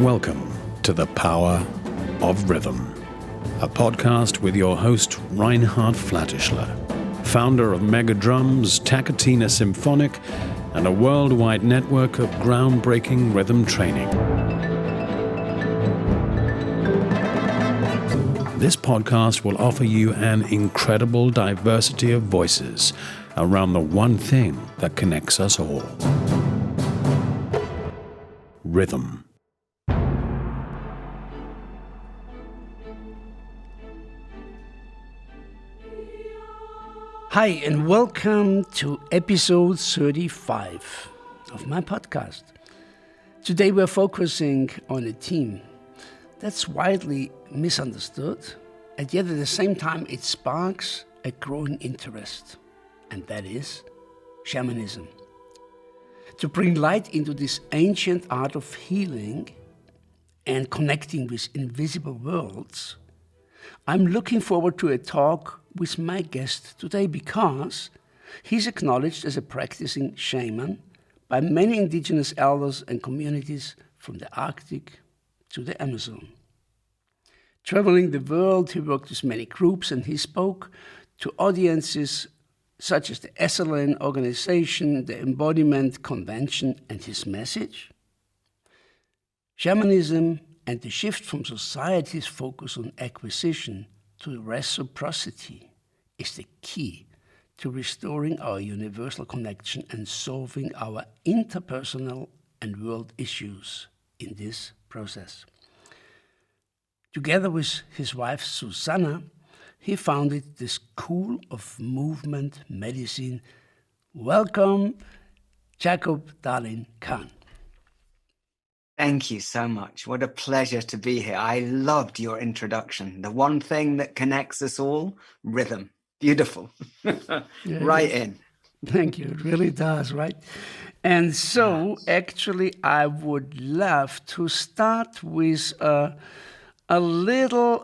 Welcome to The Power of Rhythm, a podcast with your host Reinhard Flatischler, founder of Mega Drums, Taketina Symphonic, and a worldwide network of groundbreaking rhythm training. This podcast will offer you an incredible diversity of voices around the one thing that connects us all: rhythm. Hi, and welcome to episode 35 of my podcast. Today we're focusing on a theme that's widely misunderstood, and yet at the same time it sparks a growing interest, and that is shamanism. To bring light into this ancient art of healing and connecting with invisible worlds, I'm looking forward to a talk with my guest today because he's acknowledged as a practicing shaman by many indigenous elders and communities from the Arctic to the Amazon. Traveling the world, he worked with many groups and he spoke to audiences such as the SLN organization, the Embodiment Convention, and his message: shamanism and the shift from society's focus on acquisition to reciprocity is the key to restoring our universal connection and solving our interpersonal and world issues in this process. Together with his wife Susanna, he founded the School of Movement Medicine. Welcome, Ya'acov Darling Kahn. Thank you so much. What a pleasure to be here. I loved your introduction. The one thing that connects us all, rhythm. Beautiful. Right in. Thank you. It really does, right? And so, actually, I would love to start with a little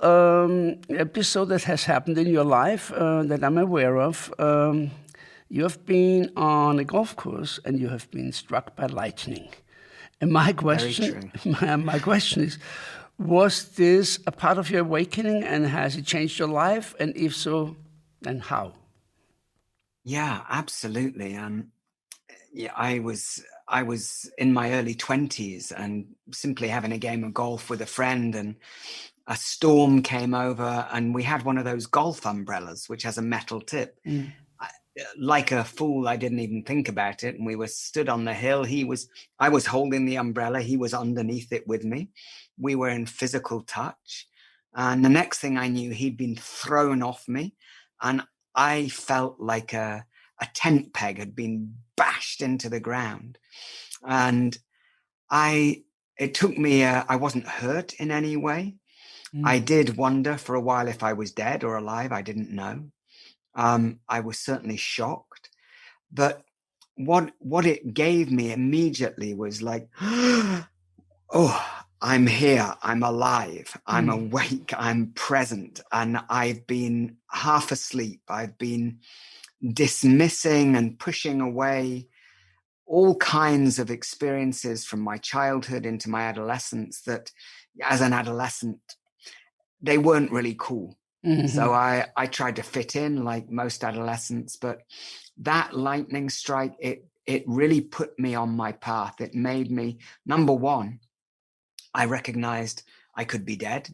episode that has happened in your life that I'm aware of. You have been on a golf course and you have been struck by lightning. And my question is, was this a part of your awakening and has it changed your life? And if so, then how? Yeah, absolutely. I was in my early 20s and simply having a game of golf with a friend, and a storm came over and we had one of those golf umbrellas, which has a metal tip. Like a fool, I didn't even think about it. And we were stood on the hill. I was holding the umbrella. He was underneath it with me. We were in physical touch. And the next thing I knew, he'd been thrown off me. And I felt like a tent peg had been bashed into the ground. And it took me, I wasn't hurt in any way. I did wonder for a while if I was dead or alive. I didn't know. I was certainly shocked, but what it gave me immediately was like, oh, I'm here, I'm alive, I'm awake, I'm present, and I've been half asleep. I've been dismissing and pushing away all kinds of experiences from my childhood into my adolescence that, as an adolescent, they weren't really cool. So I tried to fit in like most adolescents, but that lightning strike, it really put me on my path. It made me, number one, I recognized I could be dead.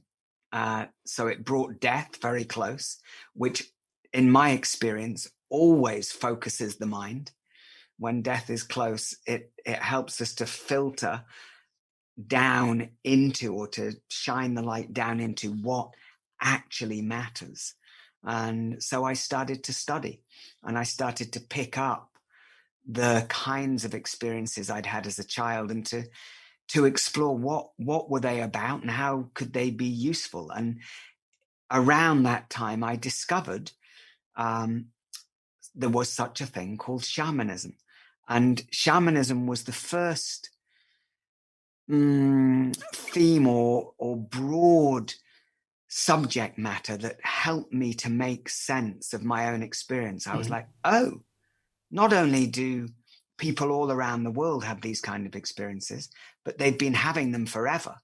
So it brought death very close, which in my experience always focuses the mind. When death is close, it helps us to filter down into, or to shine the light down into what actually matters. And so I started to study, and I started to pick up the kinds of experiences I'd had as a child, and to explore what were they about and how could they be useful. And around that time, I discovered there was such a thing called shamanism. And shamanism was the first theme or broad subject matter that helped me to make sense of my own experience. I was like, oh, not only do people all around the world have these kind of experiences, but they've been having them forever.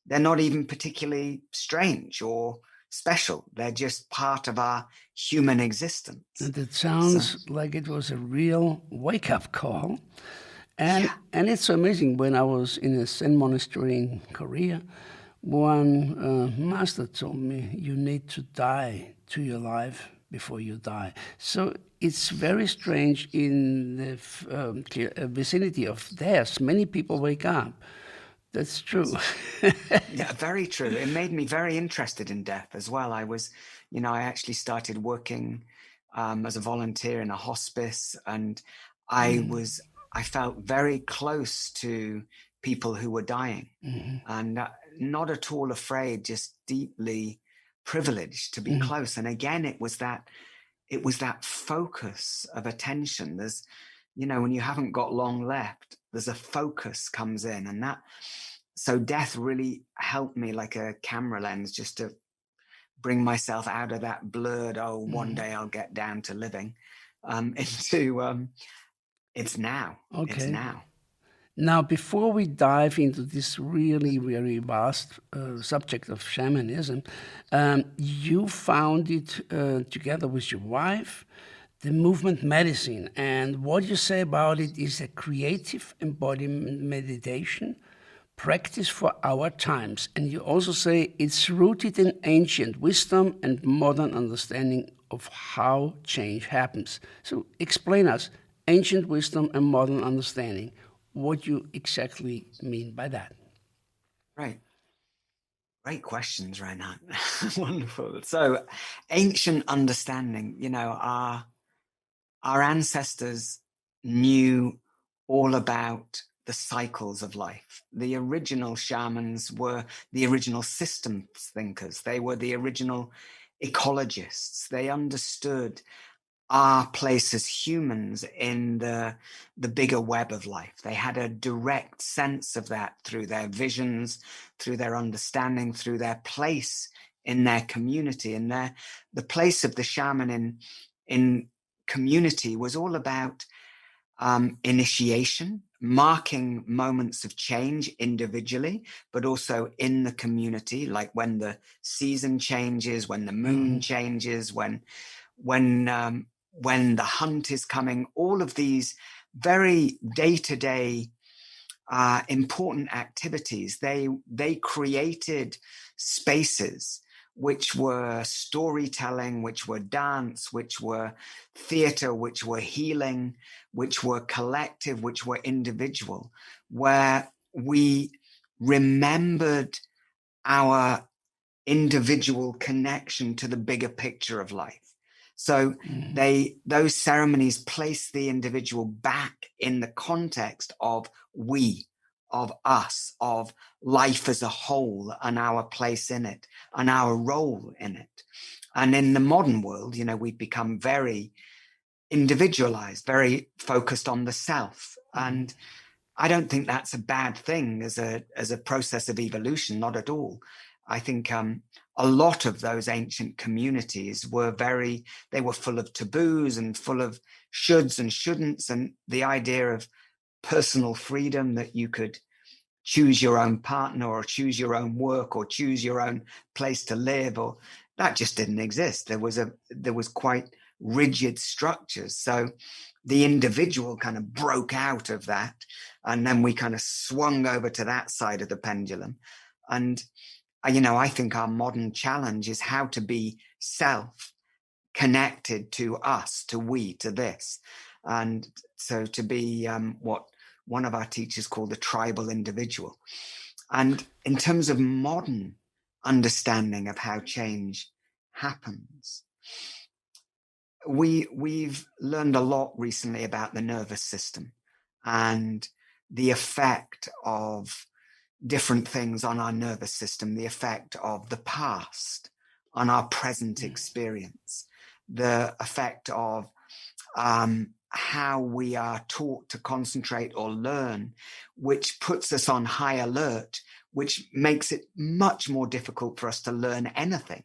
they're not even particularly strange or special. They're just part of our human existence. And it sounds like it was a real wake-up call. And it's so amazing. When I was in a Zen monastery in Korea, one master told me, you need to die to your life before you die. So it's very strange in the vicinity of theirs. Many people wake up. That's true. Yeah, very true. It made me very interested in death as well. I actually started working as a volunteer in a hospice, and I felt very close to people who were dying, and not at all afraid, just deeply privileged to be close. And again, it was that focus of attention. There's, when you haven't got long left, there's a focus comes in, and so death really helped me like a camera lens, just to bring myself out of that blurred, one day I'll get down to living, into it's now. Okay. It's now. Now, before we dive into this really, very vast subject of shamanism, you founded, together with your wife, the movement medicine. And what you say about it is a creative embodiment meditation practice for our times. And you also say it's rooted in ancient wisdom and modern understanding of how change happens. So explain us ancient wisdom and modern understanding. What you exactly mean by that? Right. Great questions, Reinhard. Wonderful. So ancient understanding, our ancestors knew all about the cycles of life. The original shamans were the original systems thinkers. They were the original ecologists. They understood our place as humans in the bigger web of life. They had a direct sense of that through their visions, through their understanding, through their place in their community. And the place of the shaman in community was all about initiation, marking moments of change individually, but also in the community, like when the season changes, when the moon changes, when the hunt is coming. All of these very day-to-day important activities, they created spaces which were storytelling, which were dance, which were theater, which were healing, which were collective, which were individual, where we remembered our individual connection to the bigger picture of life. So those ceremonies place the individual back in the context of we, of us, of life as a whole, and our place in it, and our role in it. And in the modern world, we've become very individualized, very focused on the self. And I don't think that's a bad thing as a process of evolution, not at all. I think a lot of those ancient communities were full of taboos and full of shoulds and shouldn'ts, and the idea of personal freedom, that you could choose your own partner or choose your own work or choose your own place to live, or that just didn't exist. There was quite rigid structures. So the individual kind of broke out of that, and then we kind of swung over to that side of the pendulum. And I think our modern challenge is how to be self connected to us, to we, to this. And so to be what one of our teachers called the tribal individual. And in terms of modern understanding of how change happens, we've learned a lot recently about the nervous system and the effect of different things on our nervous system, the effect of the past on our present experience, the effect of how we are taught to concentrate or learn, which puts us on high alert, which makes it much more difficult for us to learn anything.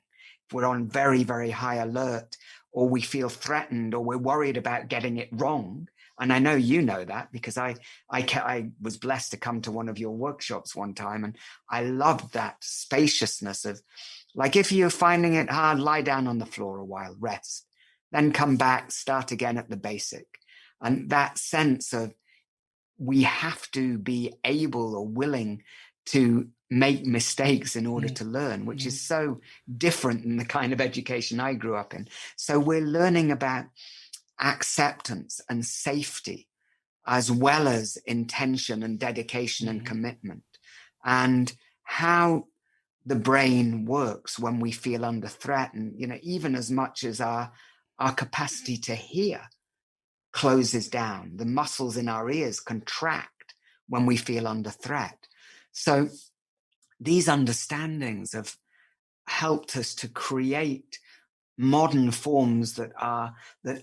If we're on very, very high alert, or we feel threatened, or we're worried about getting it wrong, And I know you know that because I was blessed to come to one of your workshops one time, and I loved that spaciousness of, like, if you're finding it hard, lie down on the floor a while, rest, then come back, start again at the basic. And that sense of we have to be able or willing to make mistakes in order to learn, which is so different than the kind of education I grew up in. So we're learning about acceptance and safety, as well as intention and dedication and commitment, and how the brain works when we feel under threat. And, you know, even as much as our capacity to hear closes down, the muscles in our ears contract when we feel under threat. So these understandings have helped us to create modern forms that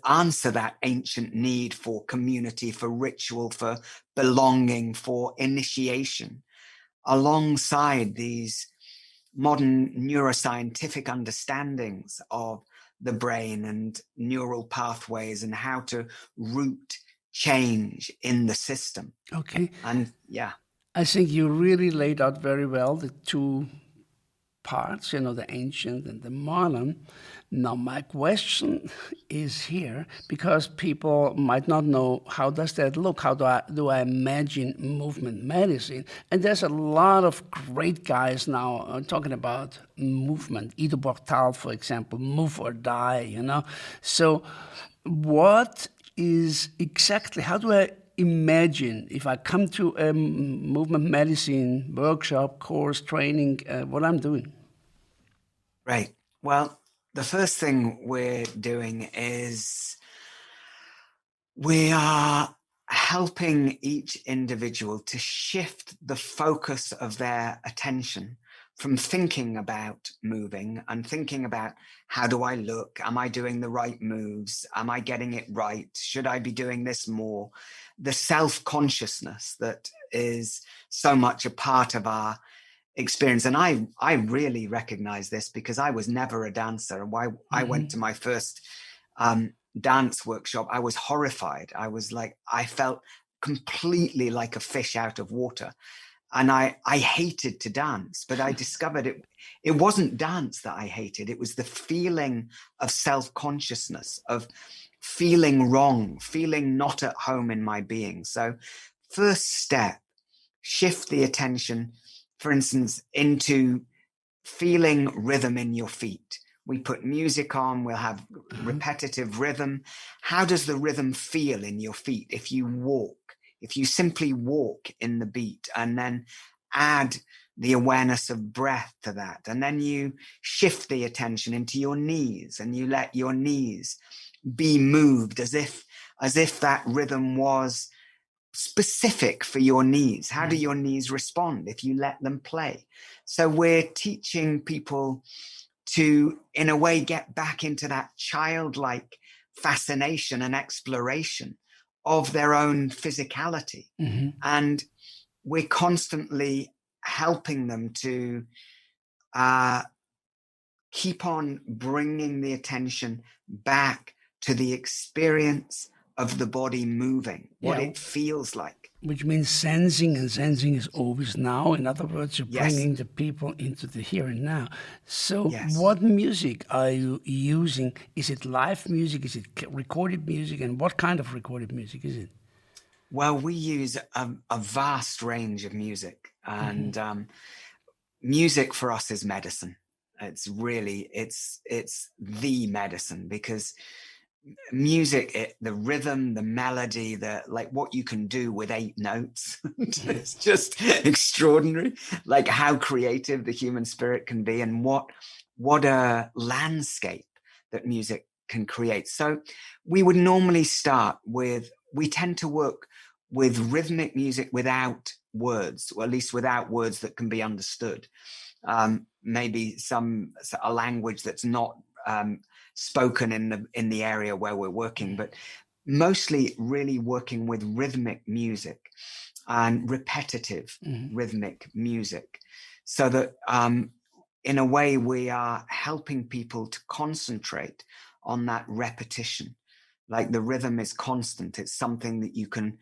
answer that ancient need for community, for ritual, for belonging, for initiation, alongside these modern neuroscientific understandings of the brain and neural pathways and how to root change in the system. Okay. And yeah, I think you really laid out very well the two parts, you know, the ancient and the modern. Now, my question is here, because people might not know, how does that look? How do I imagine movement medicine? And there's a lot of great guys now talking about movement. Ido Portal, for example, Move or Die, you know. So what is exactly, how do I imagine, if I come to a movement medicine workshop, course, training, what I'm doing? Right. Well, the first thing we're doing is we are helping each individual to shift the focus of their attention from thinking about moving and thinking about, how do I look? Am I doing the right moves? Am I getting it right? Should I be doing this more? The self-consciousness that is so much a part of our experience. And I really recognize this because I was never a dancer. And why I went to my first dance workshop, I was horrified. I was like, I felt completely like a fish out of water. And I hated to dance, but I discovered it wasn't dance that I hated. It was the feeling of self-consciousness, of feeling wrong, feeling not at home in my being. So first step, shift the attention, for instance, into feeling rhythm in your feet. We put music on, we'll have repetitive rhythm. How does the rhythm feel in your feet if you walk? If you simply walk in the beat and then add the awareness of breath to that, and then you shift the attention into your knees and you let your knees be moved as if that rhythm was specific for your knees. How do your knees respond if you let them play? So we're teaching people to, in a way, get back into that childlike fascination and exploration of their own physicality. And we're constantly helping them to keep on bringing the attention back to the experience of the body moving, what it feels like. Which means sensing, and sensing is always now. In other words, you're bringing the people into the here and now. So what music are you using? Is it live music? Is it recorded music? And what kind of recorded music is it? Well, we use a vast range of music. And music for us is medicine. It's really, it's the medicine, because music, the rhythm, the melody, like what you can do with 8 notes, it's just extraordinary. Like how creative the human spirit can be, and what a landscape that music can create. So we would normally start with, we tend to work with rhythmic music without words, or at least without words that can be understood. Maybe a language that's not spoken in the area where we're working, but mostly really working with rhythmic music and repetitive rhythmic music, so that in a way we are helping people to concentrate on that repetition, Like the rhythm is constant. It's something that you can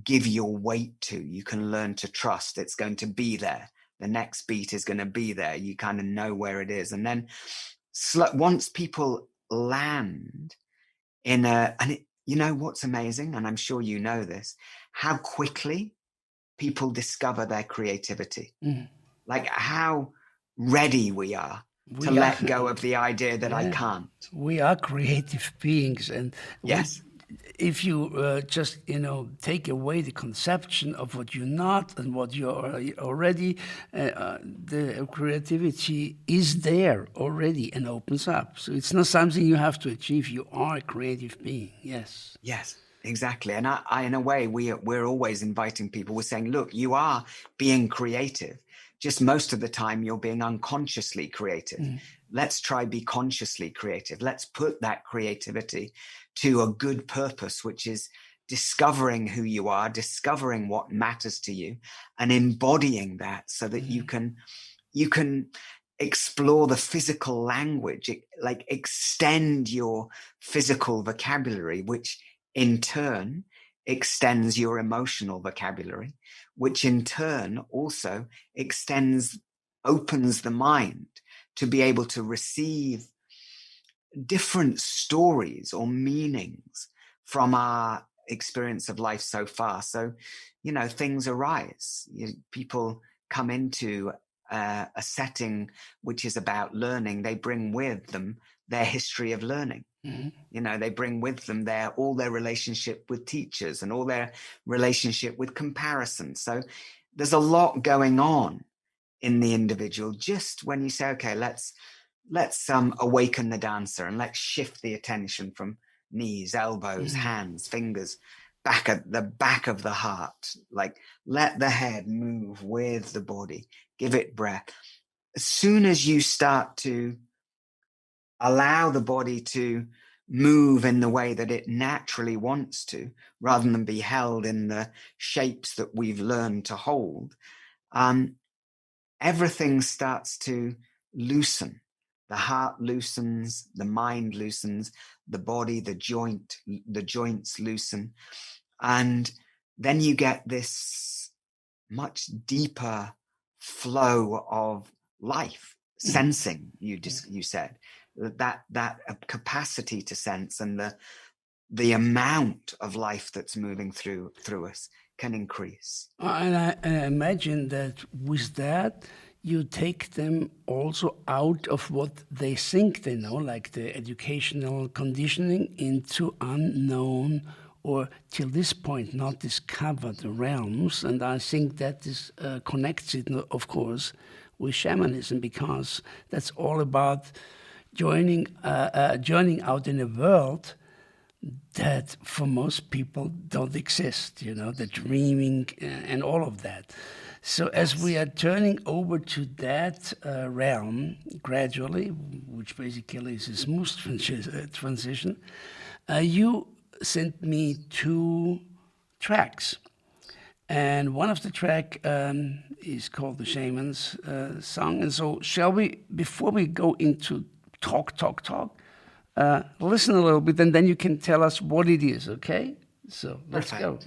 give your weight to. You can learn to trust. It's going to be there. The next beat is going to be there. You kind of know where it is. And then once people land in you know what's amazing, and I'm sure you know this, how quickly people discover their creativity. Like how ready we are to let go of the idea that I can't. We are creative beings, and yes, if you just take away the conception of what you're not and what you're already, the creativity is there already and opens up. So it's not something you have to achieve. You are a creative being. Yes. Yes. Exactly. And I in a way, we're always inviting people. We're saying, look, you are being creative. Just most of the time you're being unconsciously creative. Let's try be consciously creative. Let's put that creativity to a good purpose, which is discovering who you are, discovering what matters to you, and embodying that so that you can explore the physical language, like extend your physical vocabulary, which in turn extends your emotional vocabulary, which in turn also opens the mind to be able to receive different stories or meanings from our experience of life so far. So, things arise. People come into a setting which is about learning. They bring with them their history of learning. They bring with them all their relationship with teachers and all their relationship with comparison. So there's a lot going on in the individual. Just when you say, okay, let's awaken the dancer and let's shift the attention from knees, elbows, hands, fingers, back at the back of the heart. Like let the head move with the body, give it breath. As soon as you start to allow the body to move in the way that it naturally wants to, rather than be held in the shapes that we've learned to hold, everything starts to loosen. The heart loosens, the mind loosens, the body, the joints loosen. And then you get this much deeper flow of life, sensing, you said. That capacity to sense and the amount of life that's moving through us can increase. And I imagine that with that, you take them also out of what they think they know, like the educational conditioning, into unknown or till this point not discovered realms. And I think that is connects it, of course, with shamanism, because that's all about joining out in a world that for most people don't exist, the dreaming and all of that. So as we are turning over to that realm gradually, which basically is a smooth transition, you sent me 2 tracks. And one of the track is called the Shamans song. And so shall we, before we go into talk, listen a little bit, and then you can tell us what it is, okay? So let's go.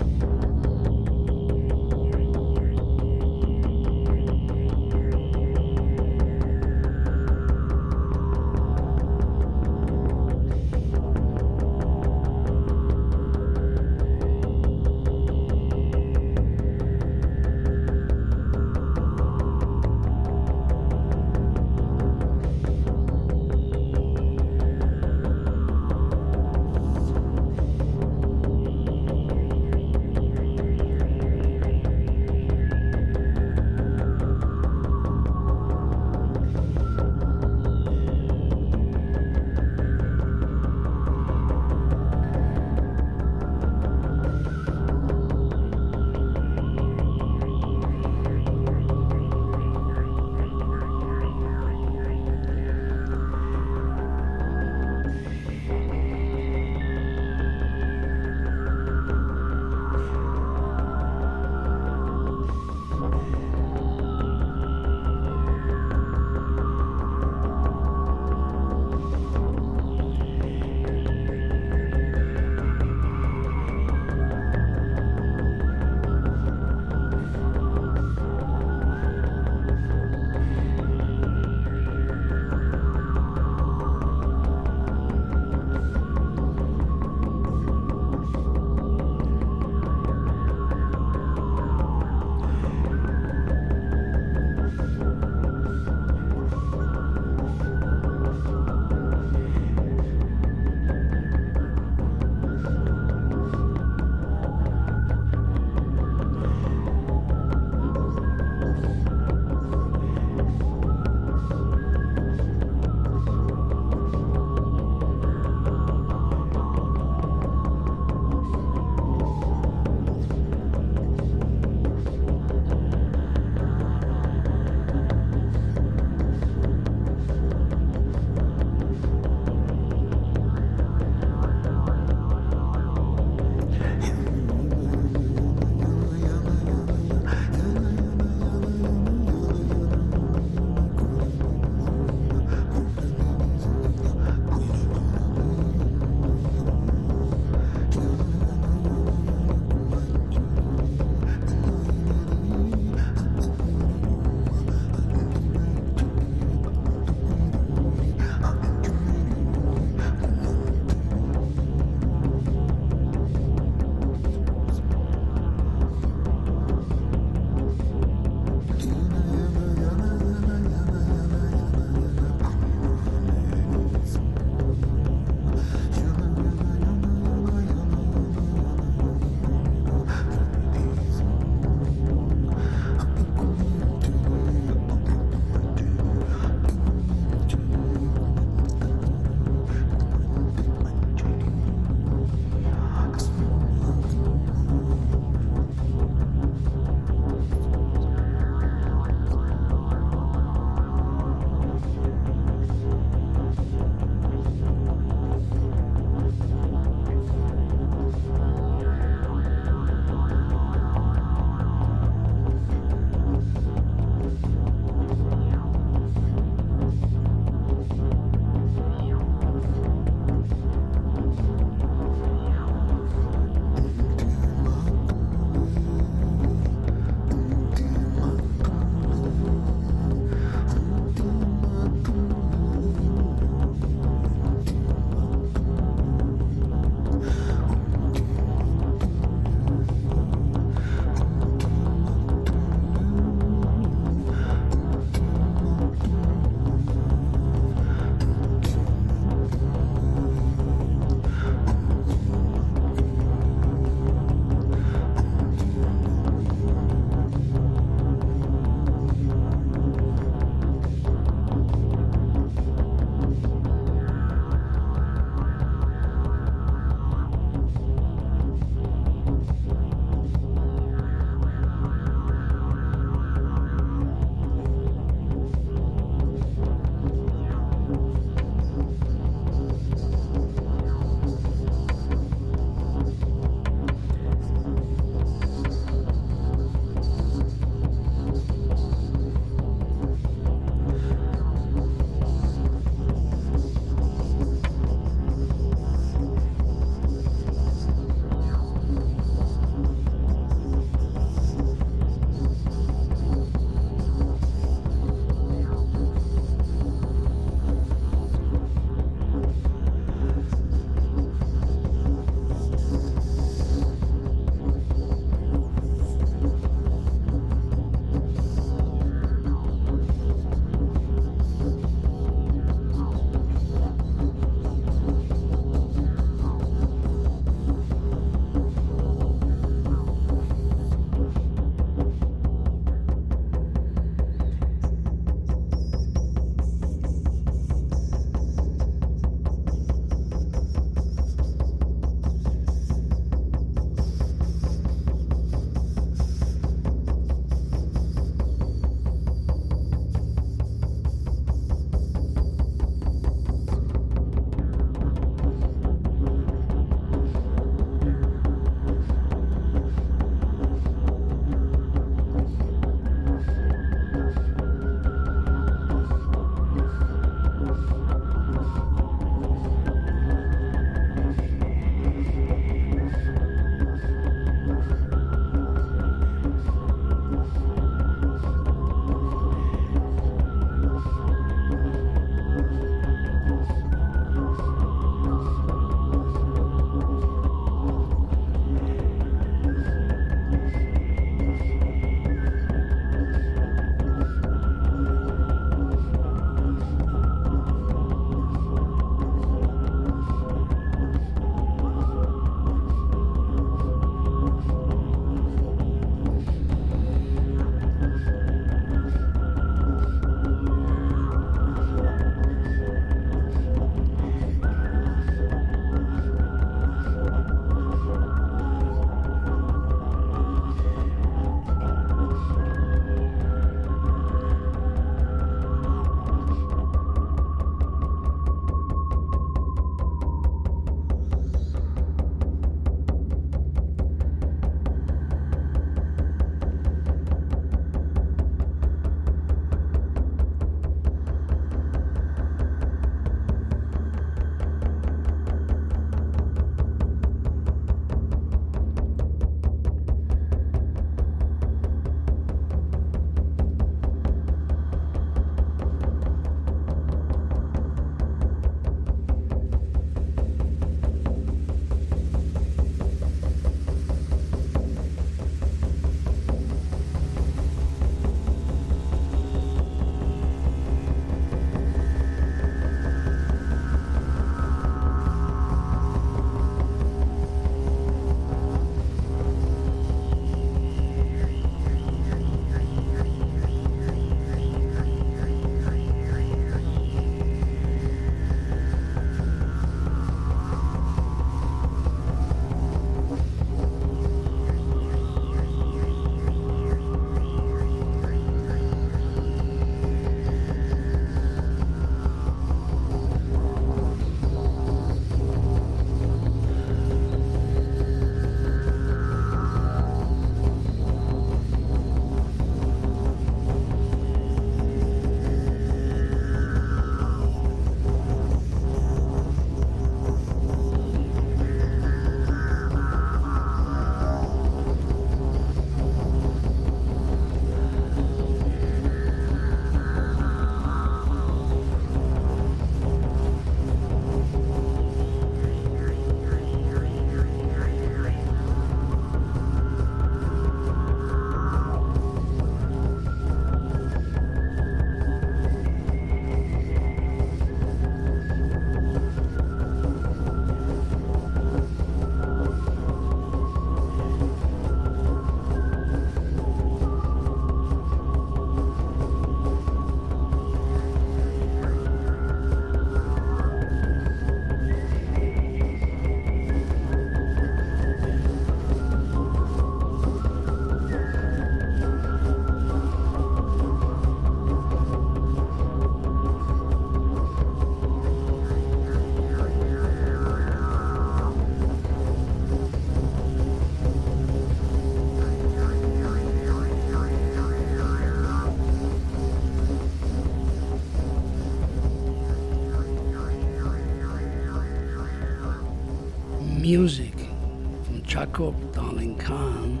Ya'acov Darling Kahn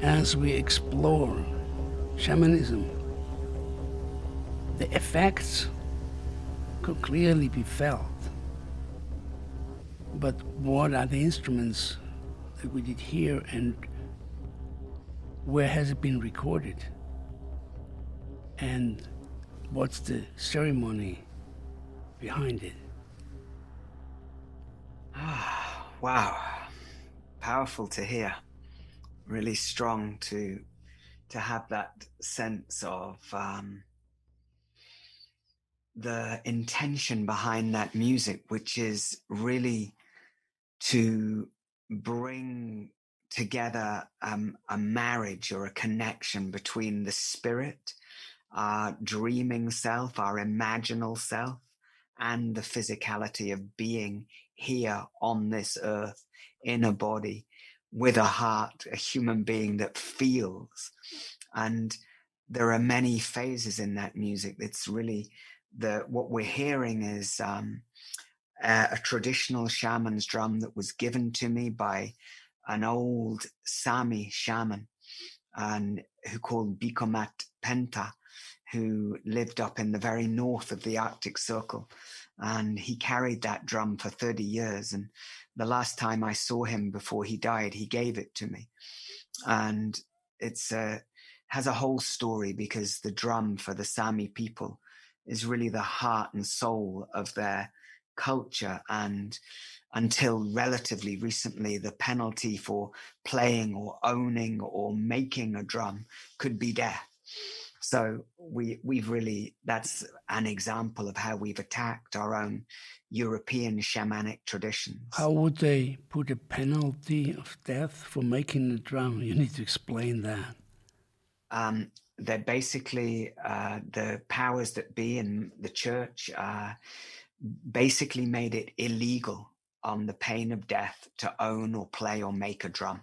as we explore shamanism. The effects could clearly be felt, but what are the instruments that we did hear, and where has it been recorded? And what's the ceremony behind it? Wow. Powerful to hear. Really strong to have that sense of the intention behind that music, which is really to bring together a marriage or a connection between the spirit, our dreaming self, our imaginal self, and the physicality of being here on this earth in a body with a heart, a human being that feels. And there are many phases in that music. It's really what we're hearing is a traditional shaman's drum that was given to me by an old Sami shaman, and who called Bikomat Penta, who lived up in the very north of the Arctic Circle. And he carried that drum for 30 years. And the last time I saw him before he died, he gave it to me. And it's has a whole story, because the drum for the Sami people is really the heart and soul of their culture. And until relatively recently, the penalty for playing or owning or making a drum could be death. So we've really, that's an example of how we've attacked our own European shamanic traditions. How would they put a penalty of death for making a drum? You need to explain that. They're basically the powers that be in the church basically made it illegal on the pain of death to own or play or make a drum.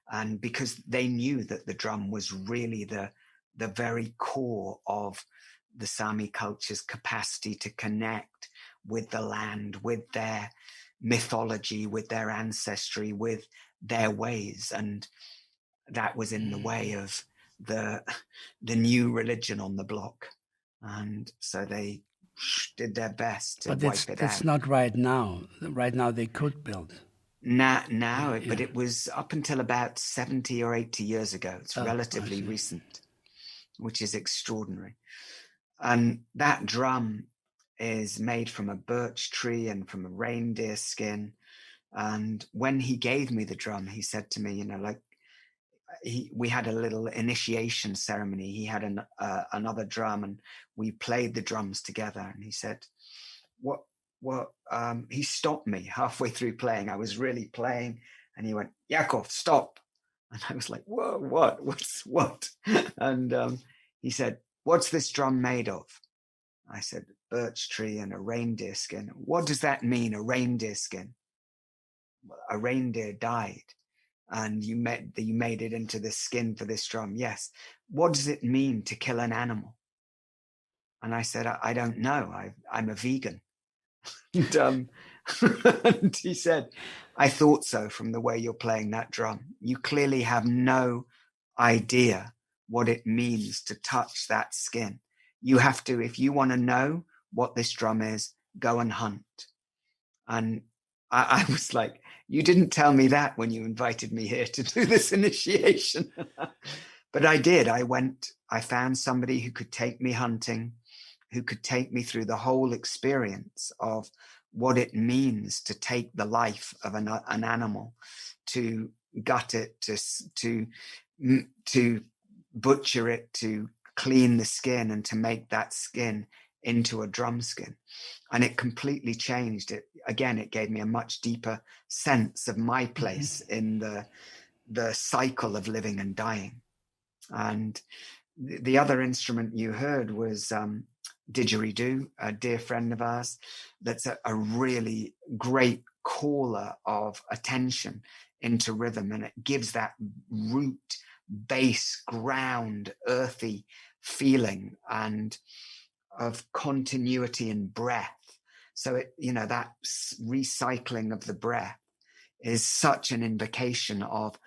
And because they knew that the drum was really the very core of the Sami culture's capacity to connect with the land, with their mythology, with their ancestry, with their ways. And that was in the way of the new religion on the block. And so they did their best to wipe it out. That's not right now. Right now they could build. But it was up until about 70 or 80 years ago. It's relatively recent, which is extraordinary. And that drum is made from a birch tree and from a reindeer skin. And when he gave me the drum, he said to me, we had a little initiation ceremony. He had another drum, and we played the drums together. And he said, he stopped me halfway through playing. I was really playing, and he went, "Ya'acov, stop." And I was like, "Whoa, what?" And he said, "What's this drum made of?" I said, "Birch tree and a reindeer skin." "What does that mean, a reindeer skin?" "Well, a reindeer died, and you made it into the skin for this drum." "Yes." "What does it mean to kill an animal?" And I said, I don't know. I'm a vegan." And and he said, "I thought so from the way you're playing that drum. You clearly have no idea what it means to touch that skin. You have to, if you want to know what this drum is, go and hunt." And I was like, "You didn't tell me that when you invited me here to do this initiation." But I did. I found somebody who could take me hunting, who could take me through the whole experience of what it means to take the life of an animal, to gut it, to butcher it, to clean the skin, and to make that skin into a drum skin. And it completely changed it. Again, it gave me a much deeper sense of my place in the cycle of living and dying. And the other instrument you heard was Didgeridoo, a dear friend of ours, that's a really great caller of attention into rhythm, and it gives that root, bass, ground, earthy feeling and of continuity and breath. So that recycling of the breath is such an invocation of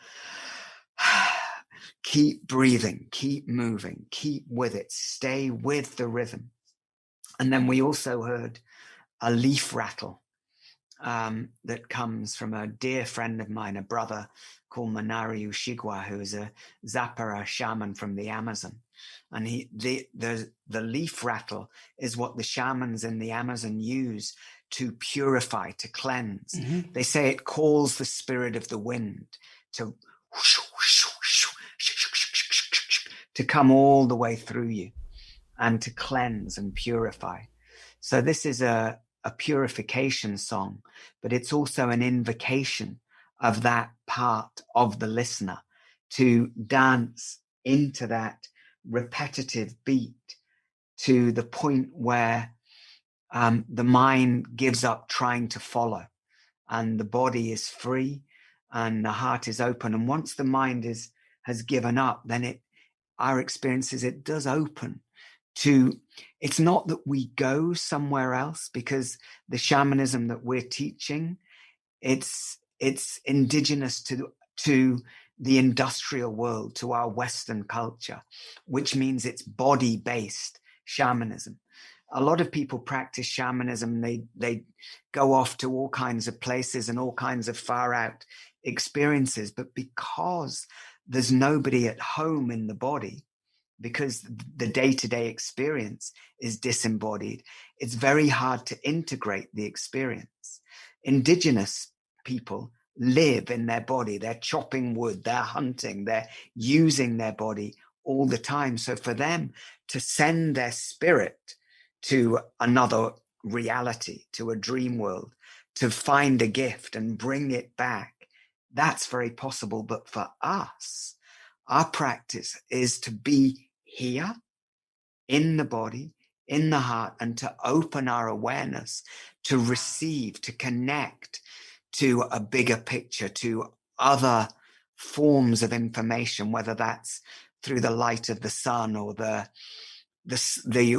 keep breathing, keep moving, keep with it, stay with the rhythm. And then we also heard a leaf rattle that comes from a dear friend of mine, a brother called Manari Ushigwa, who is a Zapara shaman from the Amazon. And the leaf rattle is what the shamans in the Amazon use to purify, to cleanse. Mm-hmm. They say it calls the spirit of the wind to come all the way through you and to cleanse and purify. So this is a purification song, but it's also an invocation of that part of the listener to dance into that repetitive beat to the point where the mind gives up trying to follow and the body is free and the heart is open. And once the mind has given up, then our experience is it does open to, it's not that we go somewhere else, because the shamanism that we're teaching, it's indigenous to the industrial world, to our Western culture, which means it's body-based shamanism. A lot of people practice shamanism. They go off to all kinds of places and all kinds of far out experiences, but because there's nobody at home in the body, because the day-to-day experience is disembodied, it's very hard to integrate the experience. Indigenous people live in their body. They're chopping wood, they're hunting, they're using their body all the time. So for them to send their spirit to another reality, to a dream world, to find a gift and bring it back, that's very possible. But for us, our practice is to be here in the body, in the heart, and to open our awareness to receive, to connect to a bigger picture, to other forms of information, whether that's through the light of the sun or the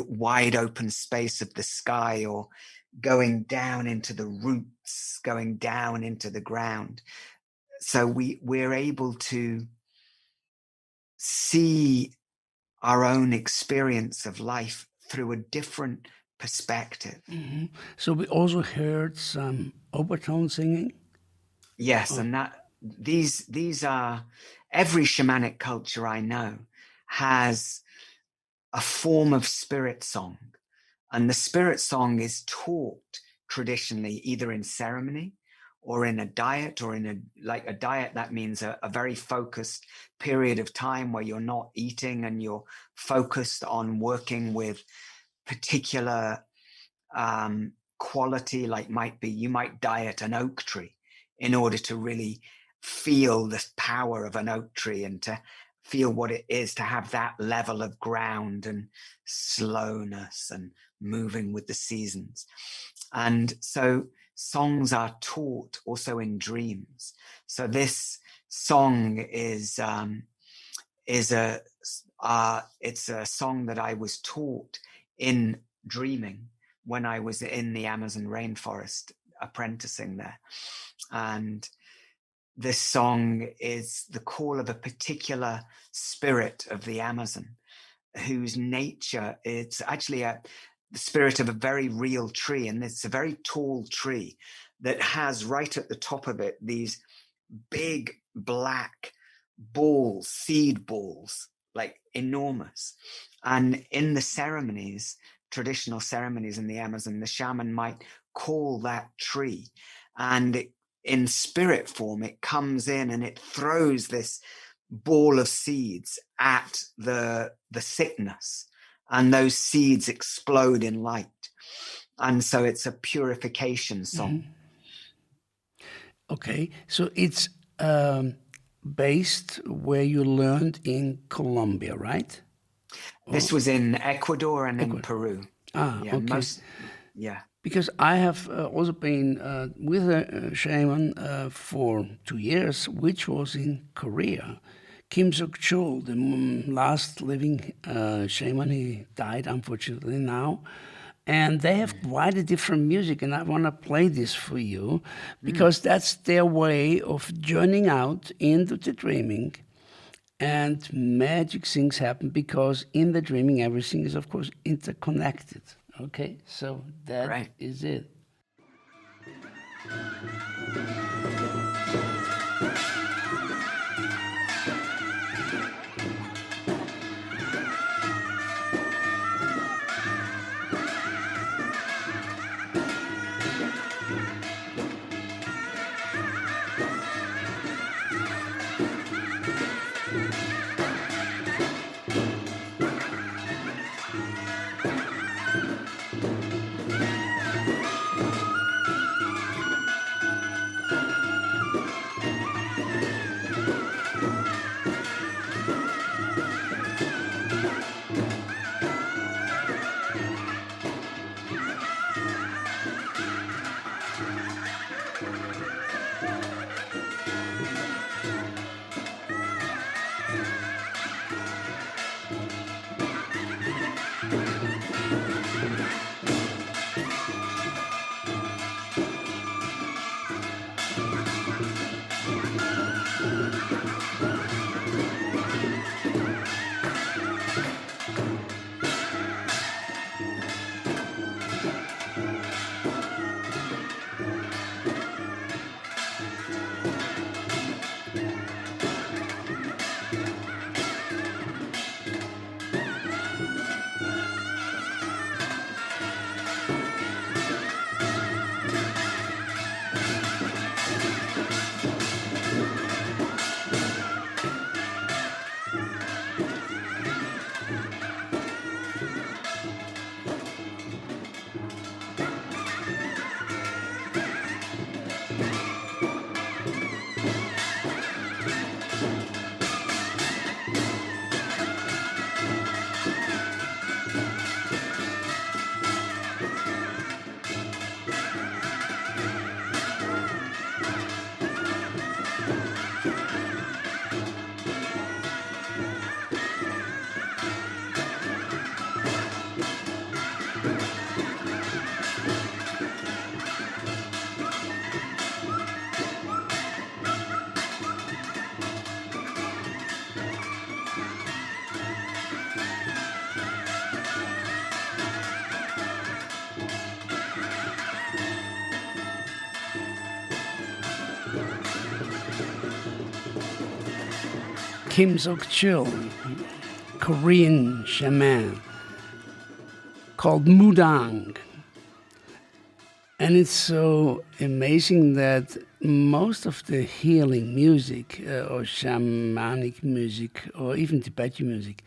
wide open space of the sky, or going down into the roots, going down into the ground. So we're able to see our own experience of life through a different perspective. Mm-hmm. So we also heard some overtone singing. Yes, and these are, every shamanic culture I know has a form of spirit song, and the spirit song is taught traditionally either in ceremony or in a diet, or in a diet that means a very focused period of time where you're not eating and you're focused on working with particular quality, like you might diet an oak tree in order to really feel the power of an oak tree and to feel what it is to have that level of ground and slowness and moving with the seasons. And so songs are taught also in dreams. So this song it's a song that I was taught in dreaming when I was in the Amazon rainforest apprenticing there. And this song is the call of a particular spirit of the Amazon, whose nature, it's actually the spirit of a very real tree. And it's a very tall tree that has right at the top of it these big black balls, seed balls, like enormous. And in the ceremonies, traditional ceremonies in the Amazon, the shaman might call that tree, and in spirit form, it comes in and it throws this ball of seeds at the sickness, and those seeds explode in light. And so it's a purification song. Mm-hmm. Okay, so it's based where you learned in Colombia, right? This was in Ecuador and in Peru. Okay. Yeah. Because I have also been with a shaman for 2 years, which was in Korea. Kim Seok-chul, the last living shaman, he died unfortunately now. And they have quite a different music, and I want to play this for you because that's their way of journeying out into the dreaming, and magic things happen because in the dreaming everything is, of course, interconnected. Okay, so that is it. Kim Sok-chul, Korean shaman, called Mudang. And it's so amazing that most of the healing music or shamanic music or even Tibetan music,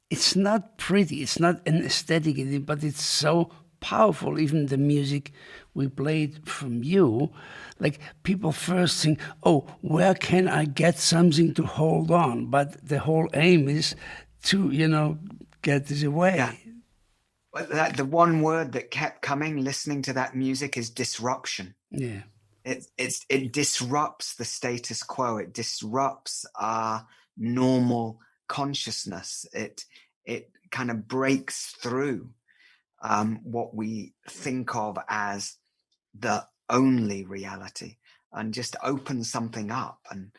it's not pretty, it's not an aesthetic, but it's so powerful. Even the music we played from you, like people first think, oh, where can I get something to hold on? But the whole aim is to, get this away. Yeah. The one word that kept coming, listening to that music, is disruption. Yeah. It disrupts the status quo. It disrupts our normal consciousness. It kind of breaks through what we think of as the only reality and just opens something up. And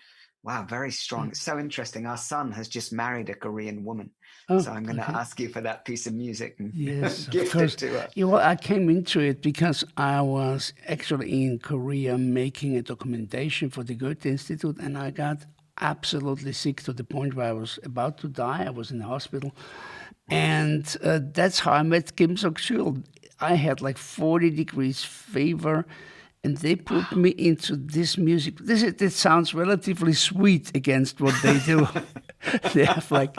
wow, very strong. It's so interesting. Our son has just married a Korean woman. So I'm going to ask you for that piece of music and gift it to her. Yeah, well, I came into it because I was actually in Korea making a documentation for the Goethe Institute, and I got absolutely sick to the point where I was about to die. I was in the hospital. And that's how I met Kim Sok-chul. I had like 40 degrees fever, and they put me into this music. This sounds relatively sweet against what they do. They have like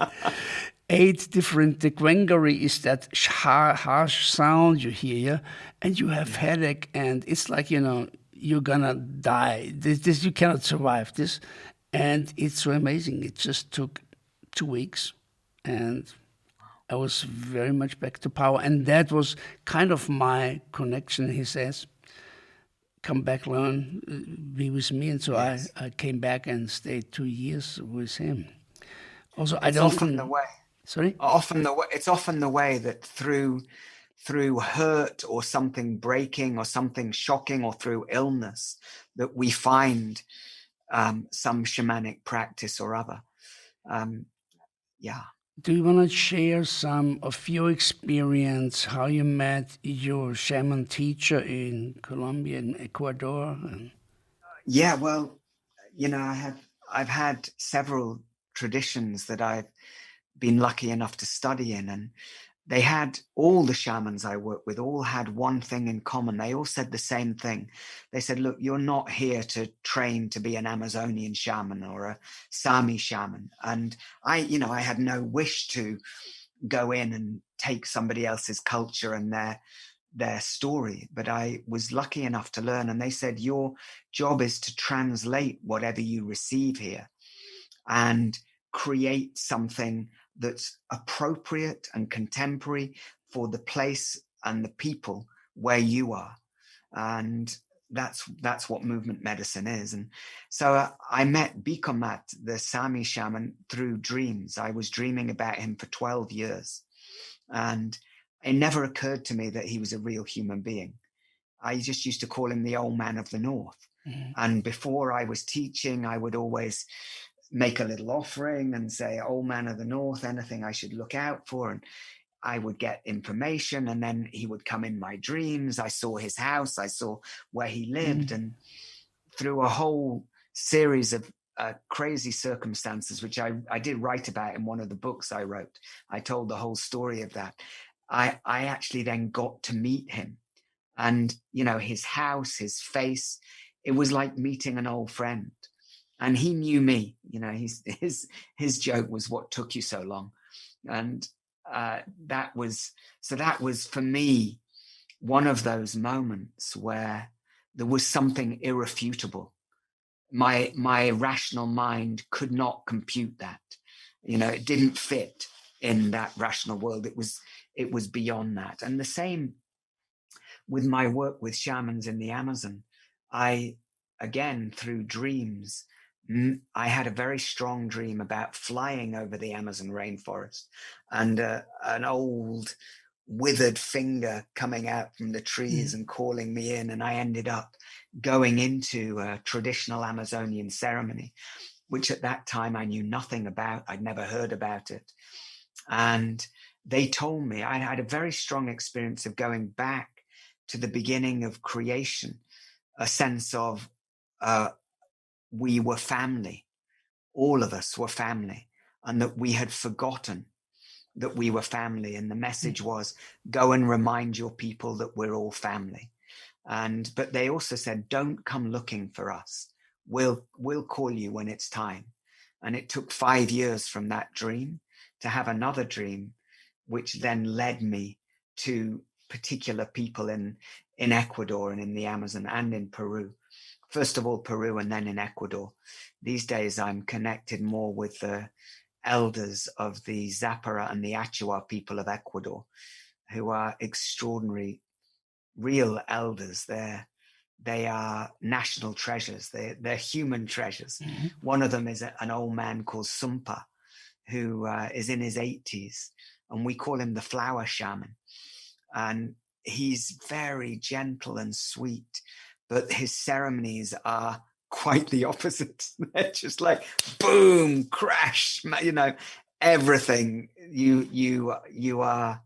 8 different. The quengery is that harsh sound you hear, and you have headache, and it's like, you're gonna die. This you cannot survive this. And it's so amazing. It just took 2 weeks, and I was very much back to power. And that was kind of my connection. He says, come back, learn, be with me. And so I came back and stayed 2 years with him. Also, it's often the way. Sorry? It's often the way that through through hurt or something breaking or something shocking or through illness that we find some shamanic practice or other. Yeah. Do you want to share some of your experience, how you met your shaman teacher in Colombia and Ecuador? Yeah, well, I've had several traditions that I've been lucky enough to study in, and they had, all the shamans I worked with all had one thing in common. They all said the same thing. They said, look, you're not here to train to be an Amazonian shaman or a Sami shaman. And I had no wish to go in and take somebody else's culture and their story, but I was lucky enough to learn. And they said, your job is to translate whatever you receive here and create something that's appropriate and contemporary for the place and the people where you are. And that's what movement medicine is. And so I met Bikomat, the Sami shaman, through dreams. I was dreaming about him for 12 years. And it never occurred to me that he was a real human being. I just used to call him the old man of the north. Mm-hmm. And before I was teaching, I would always make a little offering and say, old man of the north, anything I should look out for. And I would get information, and then he would come in my dreams. I saw his house. I saw where he lived. Mm. And through a whole series of crazy circumstances, which I did write about in one of the books I wrote, I told the whole story of that. I actually then got to meet him, and, his house, his face, it was like meeting an old friend. And he knew me. His joke was, what took you so long? And that was for me one of those moments where there was something irrefutable. My rational mind could not compute that. It didn't fit in that rational world. It was beyond that. And the same with my work with shamans in the Amazon. I, again, through dreams, I had a very strong dream about flying over the Amazon rainforest and an old withered finger coming out from the trees and calling me in. And I ended up going into a traditional Amazonian ceremony, which at that time I knew nothing about. I'd never heard about it. And they told me I had a very strong experience of going back to the beginning of creation, a sense of we were family. All of us were family, and that we had forgotten that we were family. And the message was, go and remind your people that we're all family. But they also said, don't come looking for us. We'll call you when it's time. And it took 5 years from that dream to have another dream, which then led me to particular people in Ecuador and in the Amazon and in Peru. First of all, Peru, and then in Ecuador. These days, I'm connected more with the elders of the Zapara and the Achua people of Ecuador, who are extraordinary, real elders. They are national treasures. They're human treasures. Mm-hmm. One of them is an old man called Sumpa, who is in his 80s, and we call him the Flower Shaman. And he's very gentle and sweet, but his ceremonies are quite the opposite. They're just like boom, crash, everything. You are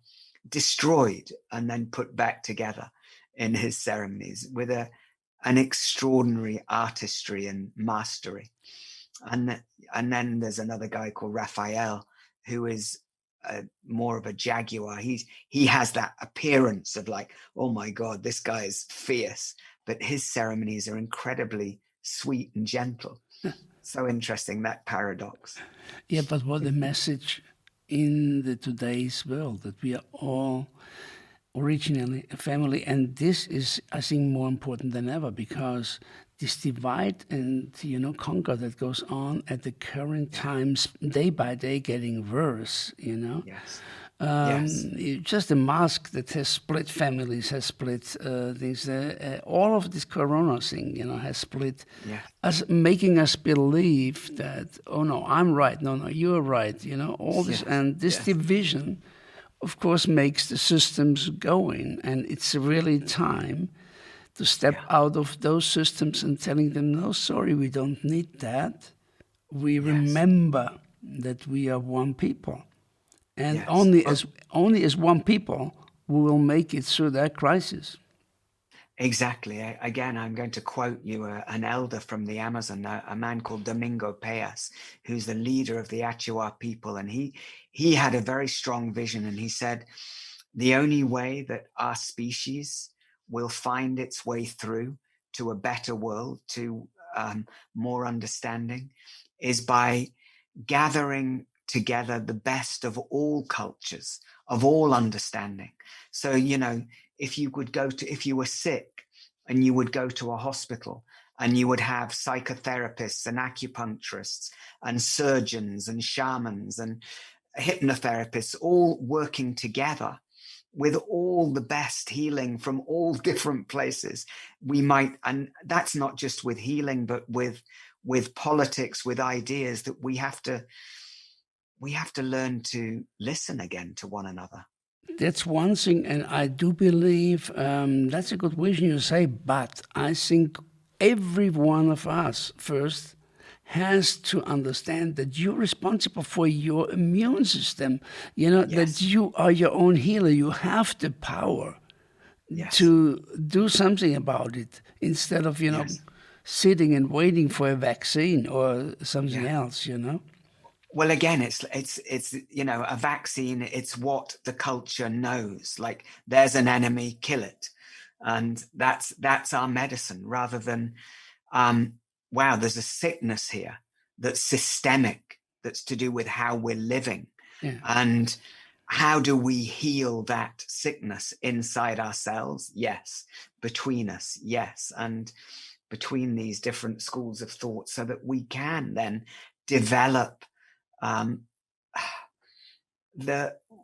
destroyed and then put back together in his ceremonies with an extraordinary artistry and mastery. And then there's another guy called Raphael, who is more of a jaguar. He has that appearance of like, oh my God, this guy is fierce, but his ceremonies are incredibly sweet and gentle. So interesting, that paradox. Yeah, but what a message in today's world, that we are all originally a family. And this is, I think, more important than ever, because this divide and conquer that goes on at the current times, day by day, getting worse. Yes. Just a mask that has split families, has split things. All of this Corona thing, has split us, making us believe that, oh no, I'm right, no, you're right. All this and this division of course, makes the systems going. And it's really time to step out of those systems and telling them, no, sorry, we don't need that. We remember that we are one people. And only as one people, we will make it through that crisis. Exactly. Again, I'm going to quote you an elder from the Amazon, a man called Domingo Peas, who's the leader of the Ya'acov people. And he had a very strong vision. And he said, the only way that our species will find its way through to a better world, to more understanding, is by gathering together the best of all cultures, of all understanding. So, if you were sick and you would go to a hospital and you would have psychotherapists and acupuncturists and surgeons and shamans and hypnotherapists all working together with all the best healing from all different places, and that's not just with healing, but with politics, with ideas, that we have to learn to listen again to one another. That's one thing, and I do believe that's a good vision you say, but I think every one of us first has to understand that you're responsible for your immune system, that you are your own healer. You have the power to do something about it instead of, sitting and waiting for a vaccine or something else, Well, again, it's a vaccine. It's what the culture knows. Like, there's an enemy, kill it, and that's our medicine. Rather than, wow, there's a sickness here that's systemic, that's to do with how we're living, and how do we heal that sickness inside ourselves? Yes, between us, yes, and between these different schools of thought, so that we can then develop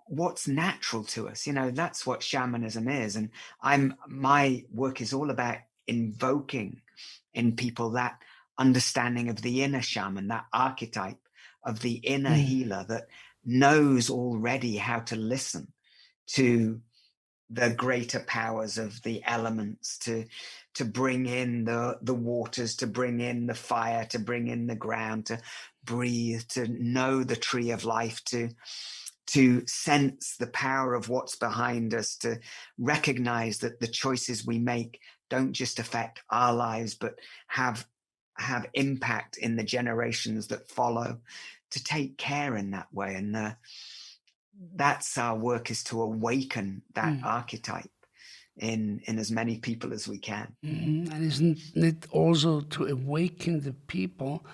what's natural to us. That's what shamanism is. And my work is all about invoking in people that understanding of the inner shaman, that archetype of the inner healer that knows already how to listen to the greater powers of the elements, to bring in the waters, to bring in the fire, to bring in the ground, to breathe, to know the tree of life, to sense the power of what's behind us, to recognize that the choices we make don't just affect our lives, but have impact in the generations that follow, to take care in that way. And that's our work, is to awaken that archetype in as many people as we can. And isn't it also to awaken the people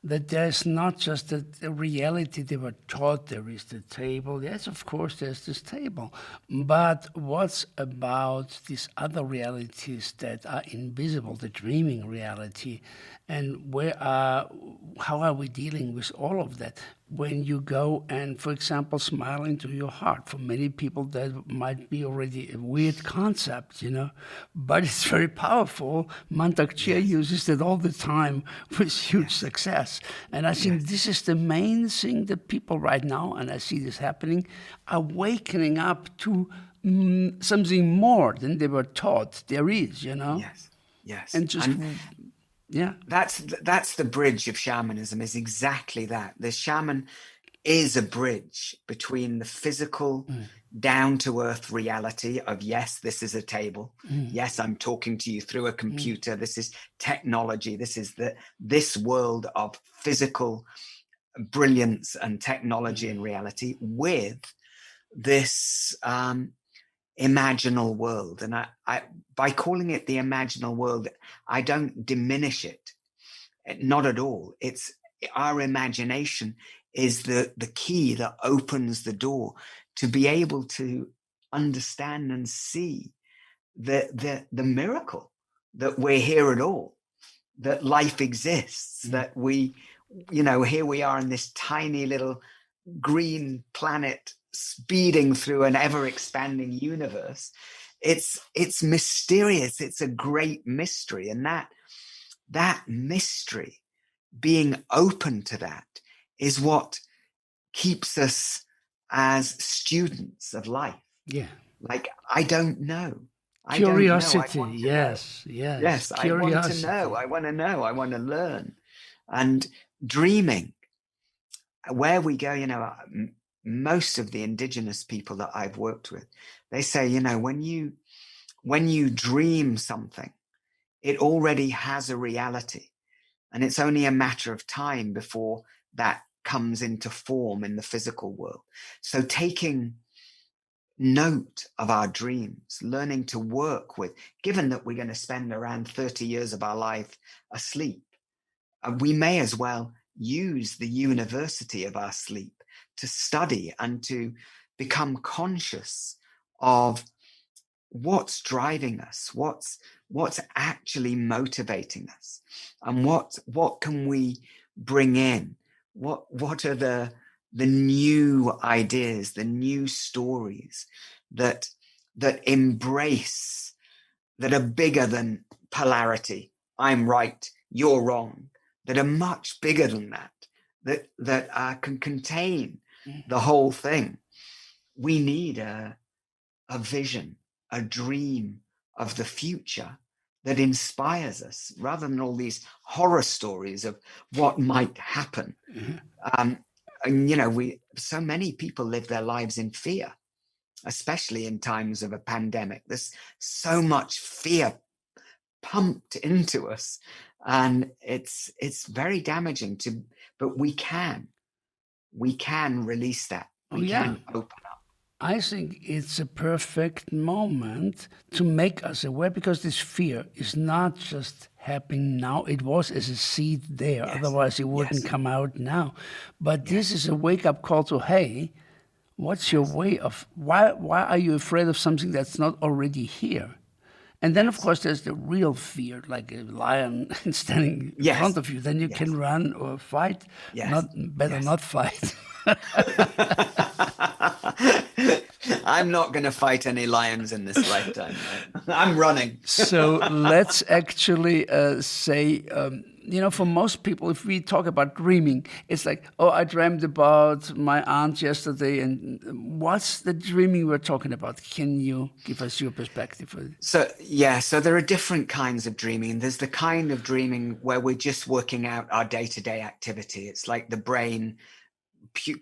that there's not just the reality they were taught, there is the table. Yes, of course, there's this table. But what's about these other realities that are invisible, the dreaming reality? And how are we dealing with all of that? When you go and, for example, smile into your heart. For many people, that might be already a weird concept, but it's very powerful. Mantak Chia uses that all the time with huge success. And I think this is the main thing that people right now, and I see this happening, are wakening up to something more than they were taught there is, Yes. And just... That's the bridge of shamanism, is exactly that. The shaman is a bridge between the physical, down-to-earth reality of, yes, this is a table. Yes, I'm talking to you through a computer. This is technology. This is this world of physical brilliance and technology and reality, with this imaginal world. And I by calling it the imaginal world, I don't diminish it, not at all. It's our imagination is the key that opens the door to be able to understand and see the miracle that we're here at all, that life exists, that we, here we are in this tiny little green planet speeding through an ever-expanding universe. It's mysterious. It's a great mystery. And that mystery, being open to that, is what keeps us as students of life. Yeah. Like, I don't know. Curiosity. I want to yes. know. Yes. Yes, I want to know. I want to know. I want to learn. And dreaming, where we go, most of the indigenous people that I've worked with, they say, when you dream something, it already has a reality. And it's only a matter of time before that comes into form in the physical world. So taking note of our dreams, learning to work with, given that we're going to spend around 30 years of our life asleep, we may as well use the university of our sleep to study and to become conscious of what's driving us, what's actually motivating us, and what can we bring in, what are the new ideas, the new stories that embrace, that are bigger than polarity, I'm right, you're wrong, that are much bigger than that can contain the whole thing. We need a vision, a dream of the future that inspires us, rather than all these horror stories of what might happen. And so many people live their lives in fear, especially in times of a pandemic. There's so much fear pumped into us, and it's very damaging but we can release that. We can open up. I think it's a perfect moment to make us aware, because this fear is not just happening now. It was as a seed there. Yes. Otherwise it wouldn't come out now. But this is a wake-up call to, hey, what's your way of, why are you afraid of something that's not already here? And then, of course, there's the real fear, like a lion standing in front of you. Then you can run or fight. Better not fight. I'm not going to fight any lions in this lifetime. I'm running. So let's actually say, for most people, if we talk about dreaming, it's like, oh, I dreamed about my aunt yesterday. And what's the dreaming we're talking about? Can you give us your perspective? So there are different kinds of dreaming. There's the kind of dreaming where we're just working out our day-to-day activity. It's like the brain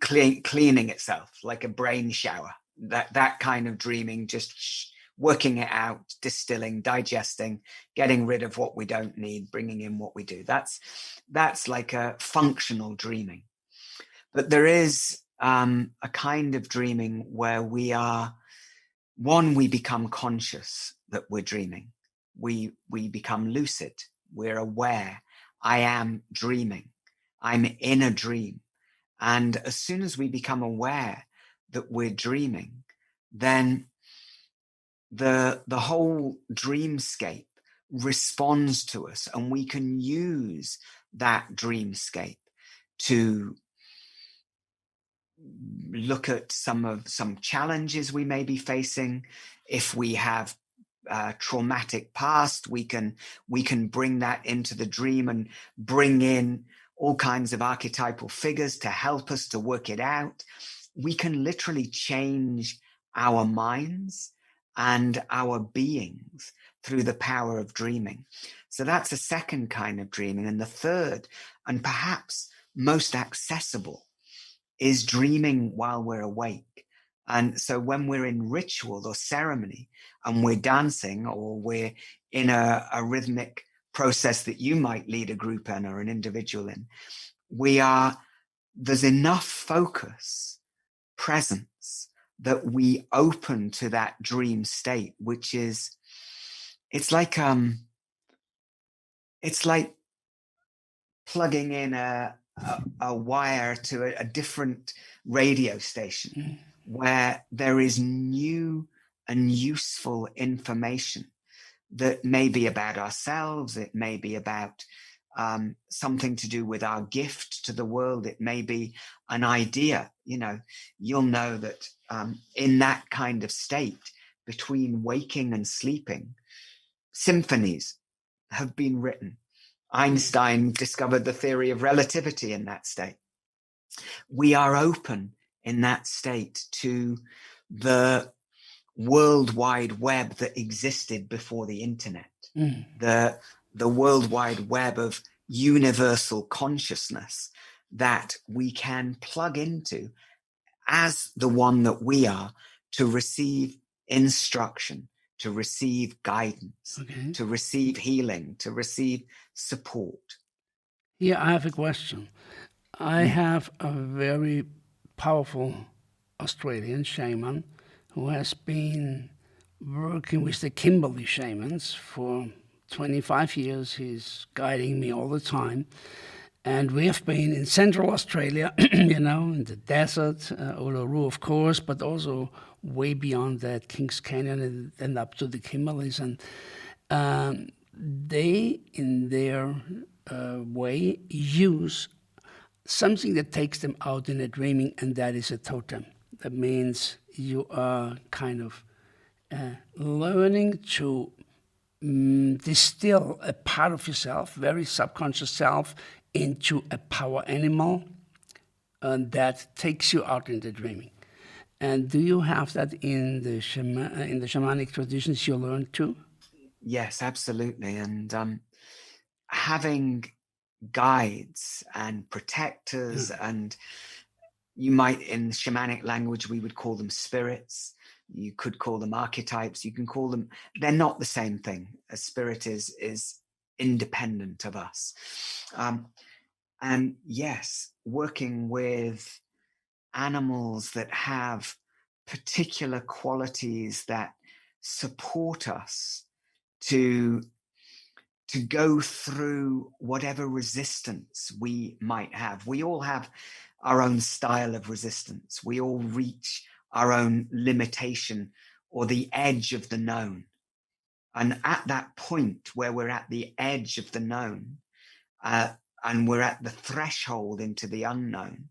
cleaning itself, like a brain shower. That kind of dreaming, just working it out, distilling, digesting, getting rid of what we don't need, bringing in what we do. That's like a functional dreaming. But there is a kind of dreaming where we become conscious that we're dreaming. We become lucid. We're aware. I am dreaming. I'm in a dream. And as soon as we become aware that we're dreaming, then the whole dreamscape responds to us, and we can use that dreamscape to look at some challenges we may be facing. If we have traumatic past, we can bring that into the dream and bring in all kinds of archetypal figures to help us to work it out. We can literally change our minds and our beings through the power of dreaming. So that's a second kind of dreaming. And the third, and perhaps most accessible, is dreaming while we're awake. And so when we're in ritual or ceremony and we're dancing, or we're in a rhythmic process that you might lead a group in or an individual in, there's enough focus, presence, that we open to that dream state, which is, it's like plugging in a wire to a different radio station where there is new and useful information that may be about ourselves. It may be about something to do with our gift to the world. It may be an idea. You'll know that in that kind of state, between waking and sleeping, symphonies have been written. Einstein discovered the theory of relativity in that state. We are open in that state to the World Wide Web that existed before the internet, the World Wide Web of universal consciousness that we can plug into as the one that we are, to receive instruction, to receive guidance, to receive healing, to receive support. Here I have a question. I have a very powerful Australian shaman who has been working with the Kimberley Shamans for 25 years. He's guiding me all the time. And we have been in Central Australia, in the desert, Uluru, of course, but also way beyond that, Kings Canyon and up to the Kimberleys. And they, in their way, use something that takes them out in a dreaming, and that is a totem. That means you are kind of learning to distill a part of yourself, very subconscious self, into a power animal that takes you out in the dreaming. And do you have that in the shamanic traditions you learned too? Yes, absolutely. And having guides and protectors, and you might, in shamanic language, we would call them spirits. You could call them archetypes. You can call them, they're not the same thing. A spirit is independent of us. And yes, working with animals that have particular qualities that support us to go through whatever resistance we might have. We all have our own style of resistance. We all reach our own limitation or the edge of the known. And at that point where we're at the edge of the known, and we're at the threshold into the unknown,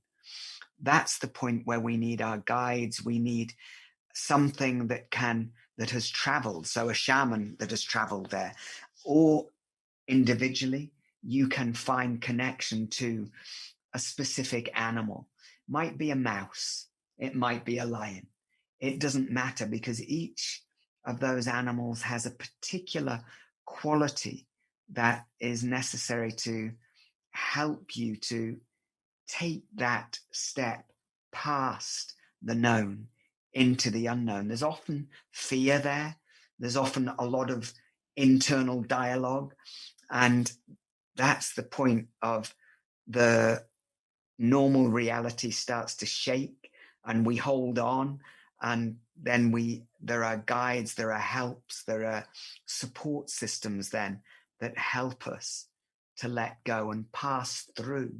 that's the point where we need our guides. We need something that has traveled. So a shaman that has traveled there, or individually, you can find connection to a specific animal. Might be a mouse. It might be a lion. It doesn't matter, because each of those animals has a particular quality that is necessary to help you to take that step past the known into the unknown. There's often fear there. There's often a lot of internal dialogue. And that's the point of the normal reality starts to shake, and we hold on, and then there are guides, there are helps, there are support systems then that help us to let go and pass through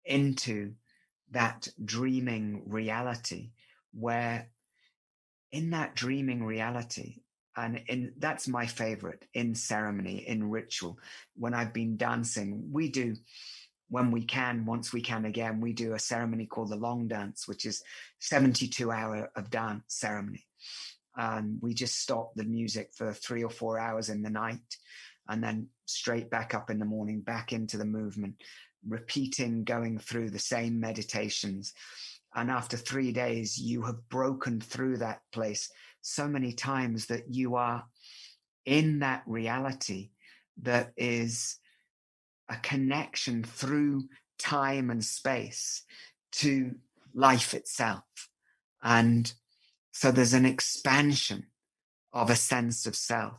into that dreaming reality, where in that dreaming reality, and that's my favorite, in ceremony, in ritual, when I've been dancing, we do, when we can, once we can again, we do a ceremony called the long dance, which is 72 hours of dance ceremony. We just stop the music for 3 or 4 hours in the night, and then straight back up in the morning, back into the movement, repeating, going through the same meditations. And after 3 days, you have broken through that place so many times that you are in that reality that is a connection through time and space to life itself. And so there's an expansion of a sense of self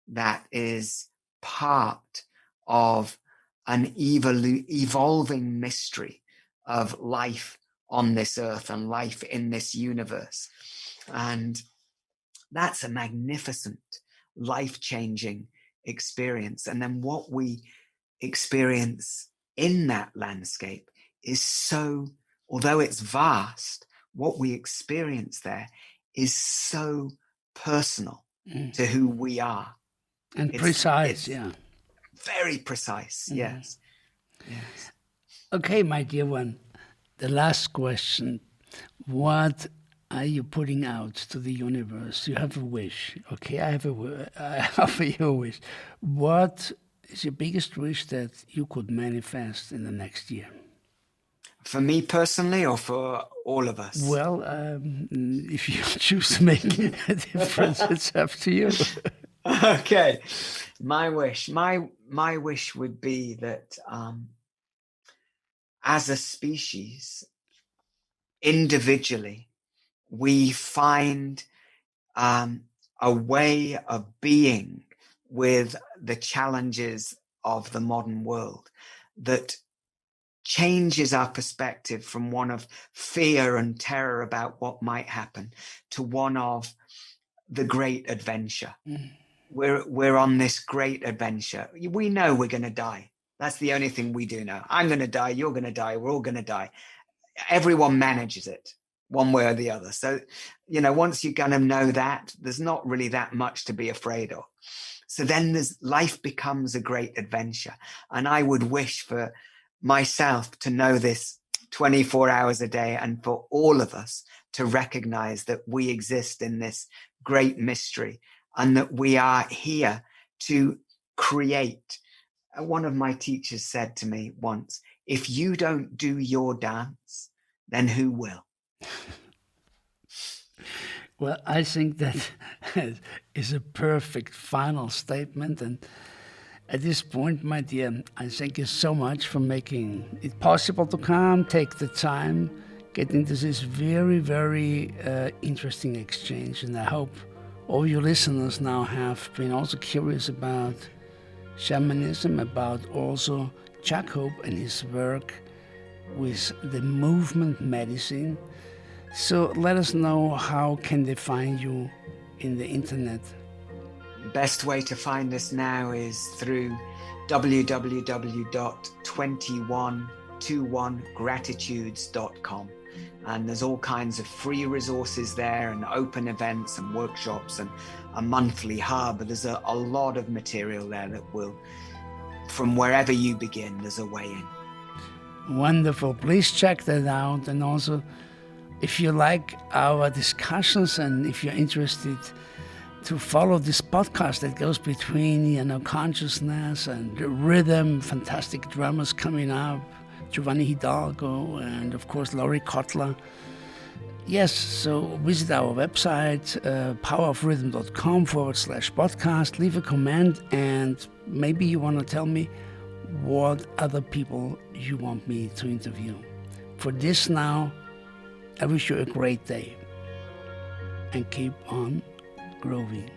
that is part of an evolving mystery of life on this earth and life in this universe. And that's a magnificent, life-changing experience. And then what we experience in that landscape is so, although it's vast, what we experience there is so personal to who we are. And precise, it's very precise, yes. Yes. Okay, my dear one, the last question. What are you putting out to the universe? You have a wish, okay? I offer you a wish. What is your biggest wish that you could manifest in the next year? For me personally, or for all of us? Well, if you choose to make a difference, it's up to you. Okay, my wish would be that as a species, individually, we find a way of being with the challenges of the modern world that changes our perspective from one of fear and terror about what might happen to one of the great adventure. We're on this great adventure. We know we're going to die. That's the only thing we do know. I'm going to die. You're going to die. We're all going to die. Everyone manages it one way or the other. So, once you kind of know that, there's not really that much to be afraid of. So then life becomes a great adventure. And I would wish for myself to know this 24 hours a day, and for all of us to recognize that we exist in this great mystery and that we are here to create. One of my teachers said to me once, if you don't do your dance, then who will? Well, I think that is a perfect final statement. And at this point, my dear, I thank you so much for making it possible to come, take the time, get into this very, very interesting exchange. And I hope all your listeners now have been also curious about shamanism, about also Ya'acov and his work with the movement medicine. So let us know, how can they find you in the internet? Best way to find us now is through www.2121gratitudes.com. And there's all kinds of free resources there, and open events and workshops, and a monthly hub. There's a lot of material there that will, from wherever you begin, there's a way in. Wonderful. Please check that out. And also, if you like our discussions and if you're interested to follow this podcast that goes between, consciousness and rhythm, fantastic drummers coming up, Giovanni Hidalgo, and of course, Laurie Kotler. Yes, so visit our website, powerofrhythm.com/podcast, leave a comment, and maybe you want to tell me what other people you want me to interview. For this now, I wish you a great day and keep on growing.